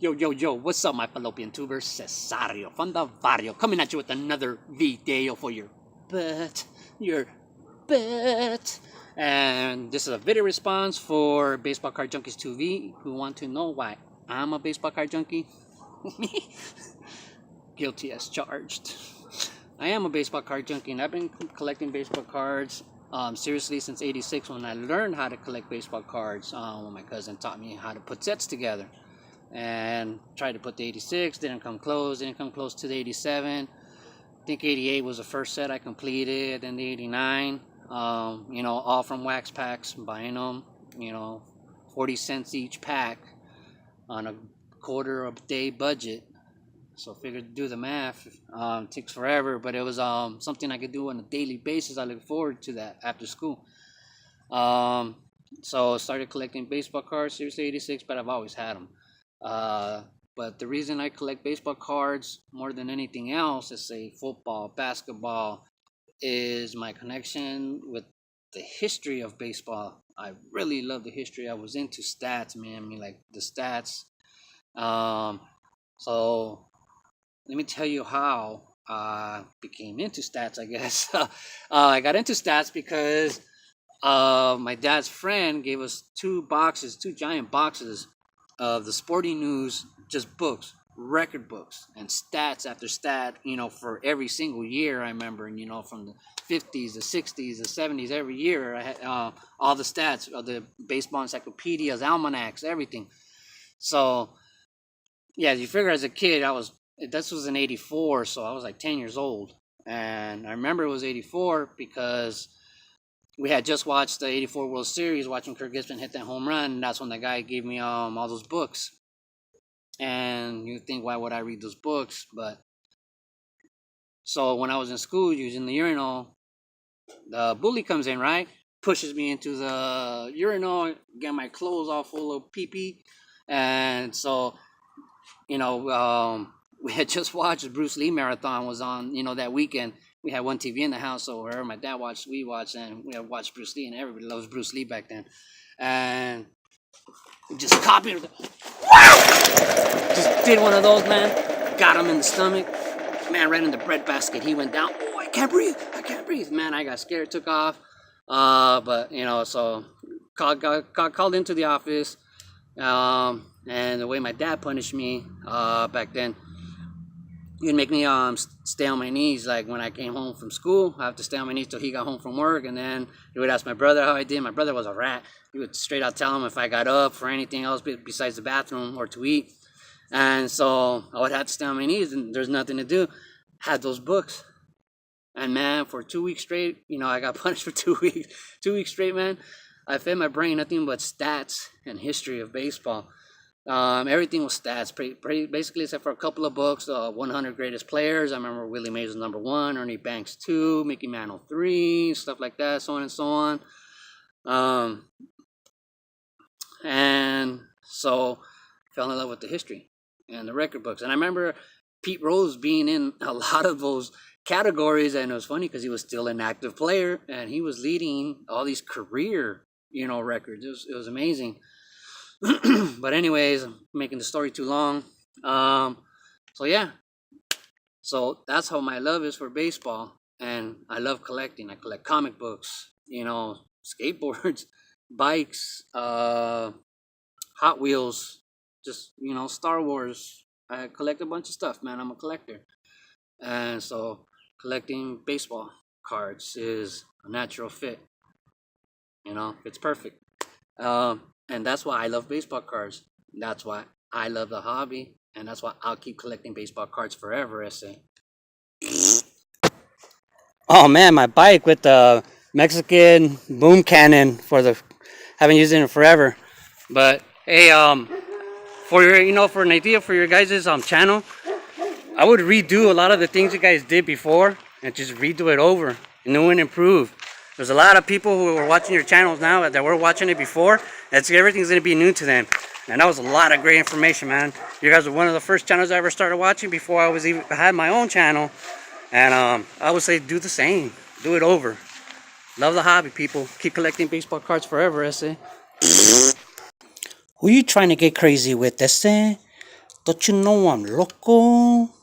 Yo, yo, yo, what's up, my fallopian tubers? Cesario from the Vario, coming at you with another video for your butt. Your butt. And this is a video response for Baseball Card Junkies 2V who want to know why I'm a baseball card junkie. Guilty as charged. I am a baseball card junkie, and I've been collecting baseball cards seriously since '86 when I learned how to collect baseball cards. When my cousin taught me how to put sets together. And tried to put the 86, didn't come close to the 87. I think 88 was the first set I completed, then the 89, all from wax packs, buying them, 40 cents each pack on a quarter of a day budget. So figured to do the math. Takes forever, but it was something I could do on a daily basis. I look forward to that after school. So started collecting baseball cards, seriously 86, but I've always had them. But the reason I collect baseball cards more than anything else is, say, football, basketball, is my connection with the history of baseball. I really love the history. I was into stats, man. I mean, like the stats. So let me tell you how I became into stats, I guess. I got into stats because my dad's friend gave us two giant boxes of the sporting news, just books, record books, and stats after stat, for every single year. I remember, from the 50s, the 60s, the 70s, every year I had all the stats of the baseball encyclopedias, almanacs, everything. So, yeah, you figure as a kid, this was in '84, so I was like 10 years old. And I remember it was '84 because we had just watched the '84 World Series, watching Kirk Gibson hit that home run, and that's when the guy gave me all those books. And you think, why would I read those books? But so when I was in school using the urinal, the bully comes in, right? Pushes me into the urinal, get my clothes all full of pee-pee. And so, we had just watched the Bruce Lee marathon was on, that weekend. We had one TV in the house, so wherever my dad watched, we watched, and we had watched Bruce Lee, and everybody loves Bruce Lee back then. And we just copied it. Just did one of those, man. Got him in the stomach. Man, right in the bread basket. He went down. Oh, I can't breathe. Man, I got scared, took off. But, so got called into the office. And the way my dad punished me back then, he'd make me stay on my knees. Like when I came home from school, I have to stay on my knees till he got home from work. And then he would ask my brother how I did. My brother was a rat. He would straight out tell him if I got up for anything else besides the bathroom or to eat. And so I would have to stay on my knees, and there's nothing to do. Had those books. And man, for 2 weeks straight, I got punished for 2 weeks. 2 weeks straight, man. I fed my brain nothing but stats and history of baseball. Everything was stats, basically, except for a couple of books. 100 Greatest Players. I remember Willie Mays was number 1, Ernie Banks 2, Mickey Mantle 3, stuff like that, so on and so on. And so fell in love with the history and the record books. And I remember Pete Rose being in a lot of those categories, and it was funny because he was still an active player, and he was leading all these career, records. It was amazing. But anyways, I'm making the story too long. So yeah. So that's how my love is for baseball. And I love collecting. I collect comic books, skateboards, bikes, Hot Wheels, just, Star Wars. I collect a bunch of stuff, man. I'm a collector. And so collecting baseball cards is a natural fit. It's perfect. And that's why I love baseball cards. That's why I love the hobby. And that's why I'll keep collecting baseball cards forever, I say. Oh, man, my bike with the Mexican boom cannon haven't used it in forever. But, hey, for an idea for your guys' channel, I would redo a lot of the things you guys did before and just redo it over, new and improve. There's a lot of people who are watching your channels now that were watching it before. Everything's going to be new to them. And that was a lot of great information, man. You guys were one of the first channels I ever started watching before I had my own channel. And I would say do the same. Do it over. Love the hobby, people. Keep collecting baseball cards forever, I say. Who you trying to get crazy with, this? Don't you know I'm loco?